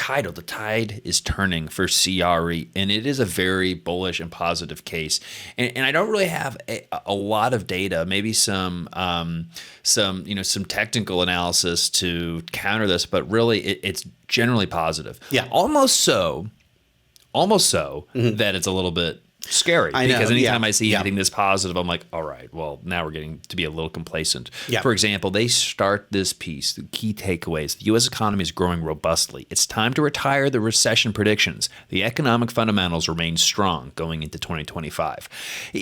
the tide is turning for CRE, and it is a very bullish and positive case. And I don't really have a lot of data, maybe some technical analysis to counter this, but really it's generally positive. Yeah. Almost so that it's a little bit scary, because anytime I see anything this positive, I'm like, all right, well, now we're getting to be a little complacent. Yeah. For example, they start this piece, the key takeaways: the U.S. economy is growing robustly. It's time to retire the recession predictions. The economic fundamentals remain strong going into 2025.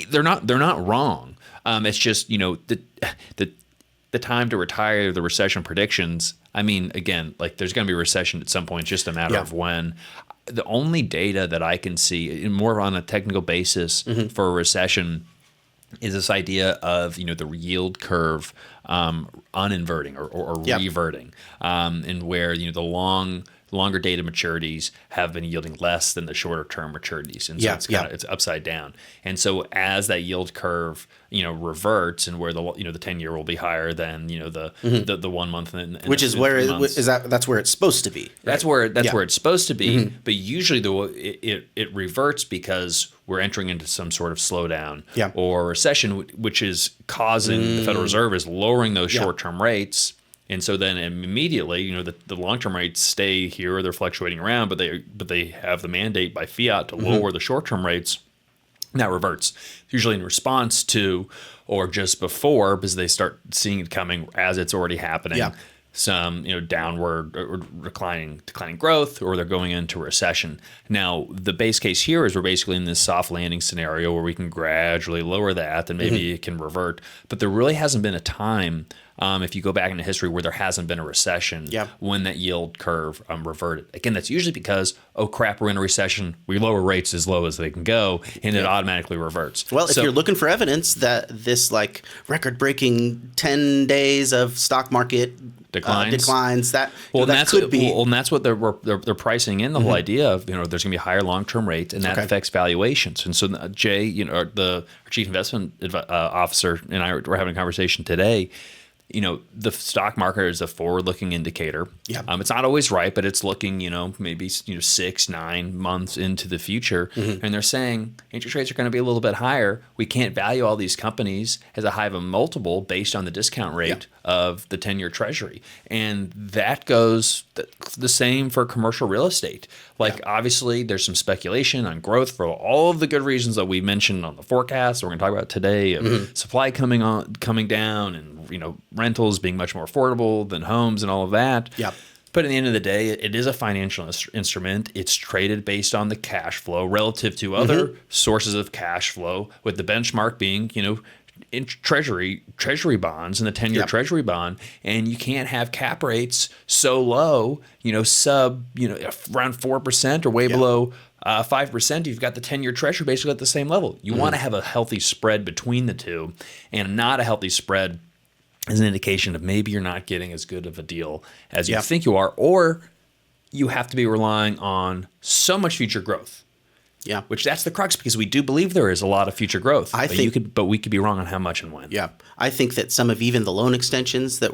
They're not wrong. It's just, the time to retire the recession predictions. I mean, again, like, there's going to be a recession at some point. It's just a matter of when. The only data that I can see, more on a technical basis, for a recession is this idea of, the yield curve uninverting or reverting, and where, the longer dated maturities have been yielding less than the shorter term maturities. And so it's upside down. And so as that yield curve, reverts, and where the 10-year will be higher than, the 1 month, which is where that's where it's supposed to be. Right? That's where it's supposed to be. But usually it reverts because we're entering into some sort of slowdown or recession, which is causing the Federal Reserve is lowering those short-term rates. And so then immediately, the long-term rates stay here, or they're fluctuating around, but they have the mandate by fiat to lower the short-term rates. And that reverts, usually in response to, or just before, because they start seeing it coming as it's already happening. Some downward or declining growth, or they're going into recession. Now, the base case here is we're basically in this soft landing scenario where we can gradually lower that, and maybe it can revert. But there really hasn't been a time, if you go back into history, where there hasn't been a recession when that yield curve reverted. Again, that's usually because, oh crap, we're in a recession. We lower rates as low as they can go, and it automatically reverts. Well, if you're looking for evidence that this record-breaking 10 days of stock market declines, that could be. Well, and that's what they're pricing in, the whole idea of, there's going to be higher long-term rates, and that affects valuations. And so Jay, the chief investment officer, and I were having a conversation today. The stock market is a forward-looking indicator. It's not always right, but it's looking, maybe 6-9 months into the future, and they're saying interest rates are going to be a little bit higher. We can't value all these companies as a high of a multiple based on the discount rate of the 10-year Treasury, and that goes the same for commercial real estate. Obviously, there's some speculation on growth for all of the good reasons that we mentioned on the forecast. We're going to talk about today of supply coming down, and rentals being much more affordable than homes and all of that. But at the end of the day, it is a financial instrument. It's traded based on the cash flow relative to other sources of cash flow, with the benchmark being, in treasury bonds and the 10-year treasury bond. And you can't have cap rates so low, sub, around 4% or way below 5%. You've got the 10-year treasury basically at the same level. You want to have a healthy spread between the two, and not a healthy spread is an indication of maybe you're not getting as good of a deal as you think you are, or you have to be relying on so much future growth. Which that's the crux, because we do believe there is a lot of future growth. But we could be wrong on how much and when. I think that some of even the loan extensions that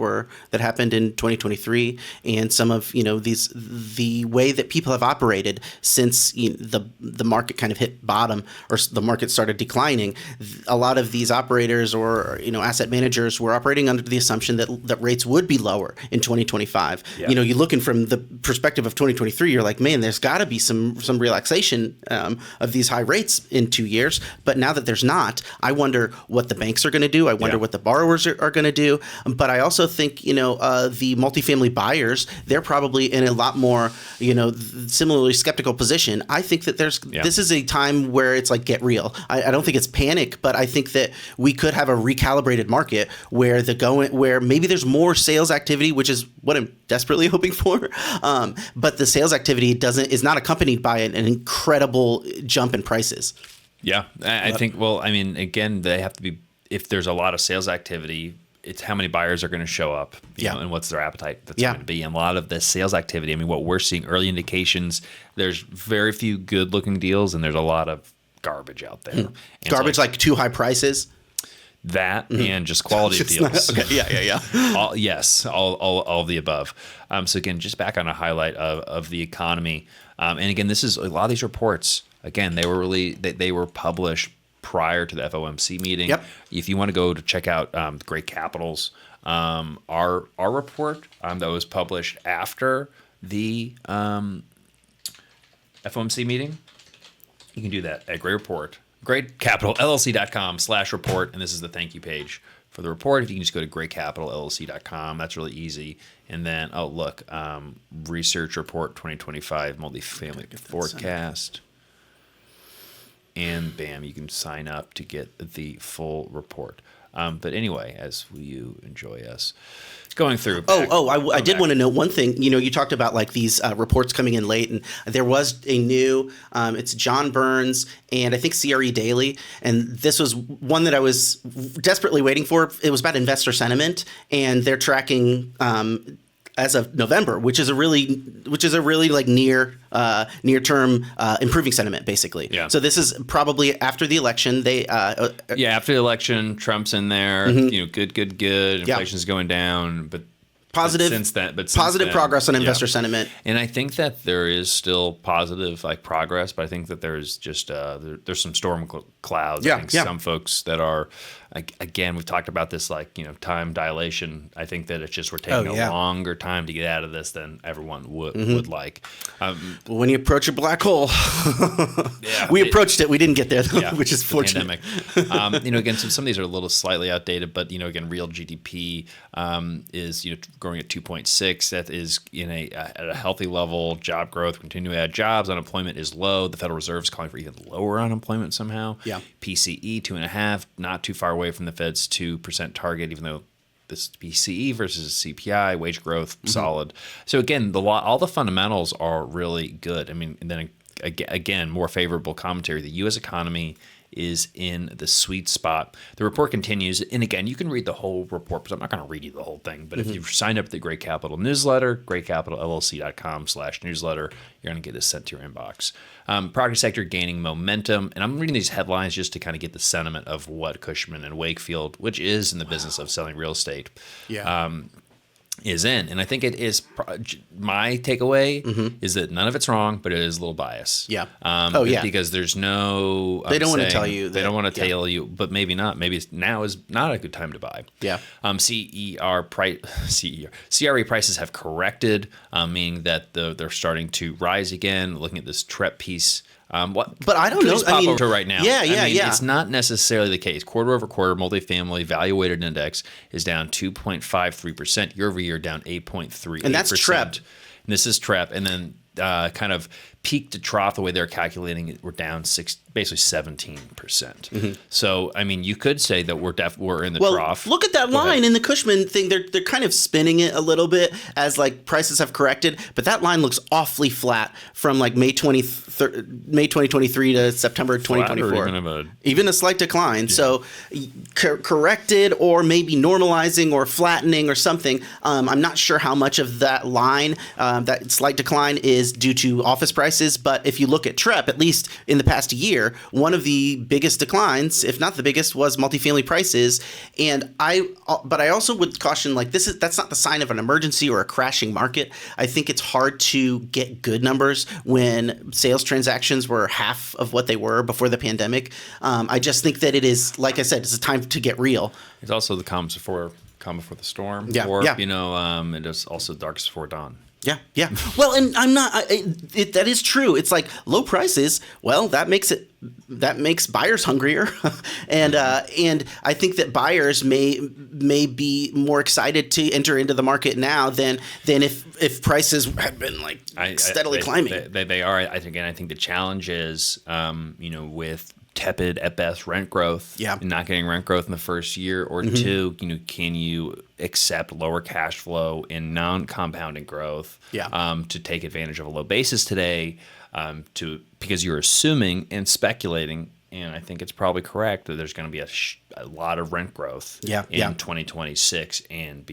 happened in 2023, and some of the way that people have operated since the market kind of hit bottom, or the market started declining, a lot of these operators or asset managers were operating under the assumption that rates would be lower in 2025. You're looking from the perspective of 2023, you're like, man, there's got to be some relaxation of these high rates in 2 years. But now that there's not, I wonder what the banks are going to do. I wonder what the borrowers are going to do. But I also think, the multifamily buyers, they're probably in a lot more, similarly skeptical position. I think that this is a time where it's like, get real. I don't think it's panic, but I think that we could have a recalibrated market where where maybe there's more sales activity, which is what I'm desperately hoping for. But the sales activity is not accompanied by an incredible jump in prices. I think, again, they have to be, if there's a lot of sales activity, it's how many buyers are going to show up, and what's their appetite that's going to be. And a lot of the sales activity, what we're seeing, early indications, there's very few good looking deals, and there's a lot of garbage out there. Garbage, like too high prices? that and just quality of deals. Okay. Yeah. all of the above. So again, just back on a highlight of the economy. And again, this is a lot of these reports. Again, they were published prior to the FOMC meeting. Yep. If you want to go to check out Great Capitals, our report that was published after the FOMC meeting, you can do that at Great Report, greatcapitalllc.com/report, and this is the thank you page for the report. If you can just go to greatcapitalllc.com, that's really easy. And then, research report 2025 multifamily forecast. And bam, you can sign up to get the full report. But anyway, as you enjoy us going through. I did want to note one thing. You talked about like these reports coming in late, and there was a new, it's John Burns and I think CRE Daily. And this was one that I was desperately waiting for. It was about investor sentiment, and they're tracking as of November, which is a really like near term improving sentiment, basically. Yeah. So this is probably after the election. After the election, Trump's in there. Good. Inflation's going down, but positive progress on investor sentiment. And I think that there is still positive progress, but I think that there's just there's some storm clouds. I think some folks that are, again, we've talked about this time dilation. I think that it's just we're taking a longer time to get out of this than everyone would like. When you approach a black hole, we approached it. We didn't get there, though, which is fortunate. Pandemic. Again, some of these are a little slightly outdated, but again, real GDP is growing at 2.6. That is at a healthy level. Job growth, continue to add jobs. Unemployment is low. The Federal Reserve is calling for even lower unemployment somehow. Yeah. PCE 2.5, not too far away from the Fed's 2% target, even though this PCE versus CPI, wage growth, solid. So again, all the fundamentals are really good. I mean, and then again, more favorable commentary. The U.S. economy is in the sweet spot. The report continues, and again, you can read the whole report, but I'm not going to read you the whole thing. But if you've signed up to the Great Capital newsletter, greatcapitalllc.com/newsletter, you're going to get this sent to your inbox. Property sector gaining momentum, and I'm reading these headlines just to kind of get the sentiment of what Cushman and Wakefield, which is in the business of selling real estate, is in. And I think it is my takeaway is that none of it's wrong, but it is a little biased. Because there's no they don't want to tell you. They don't want to tell you, but maybe not. Maybe now is not a good time to buy. CRE prices have corrected, meaning that they're starting to rise again. Looking at this TREP piece. But I don't know. I mean, right now. It's It's not necessarily the case. Quarter over quarter, multifamily value-weighted index is down 2.53%. Year over year, down 8.38%. And that's TREP. This is TREP, and then kind of peak to trough, the way they're calculating it, we're down basically 17%. So I mean, you could say that we're in the trough. Look at that line in the Cushman thing. They're kind of spinning it a little bit as prices have corrected, but that line looks awfully flat from May 2023 to September 2024. Even a slight decline. Yeah. So corrected, or maybe normalizing or flattening or something. I'm not sure how much of that line, that slight decline, is due to office prices. But if you look at TREP, at least in the past year, one of the biggest declines, if not the biggest, was multifamily prices. But I also would caution, that's not the sign of an emergency or a crashing market. I think it's hard to get good numbers when sales transactions were half of what they were before the pandemic. I just think that it is, like I said, it's a time to get real. It's also the calm before the storm. It is also darkest before dawn. Yeah. Well, and I'm not. That is true. It's low prices. Well, that makes buyers hungrier, and I think that buyers may be more excited to enter into the market now than if prices had been steadily climbing. They are. I think the challenge is, with tepid at best rent growth, not getting rent growth in the first year, or two, can you accept lower cash flow and non-compounding growth to take advantage of a low basis today, because you're assuming and speculating, and I think it's probably correct, that there's going to be a lot of rent growth in 2026 and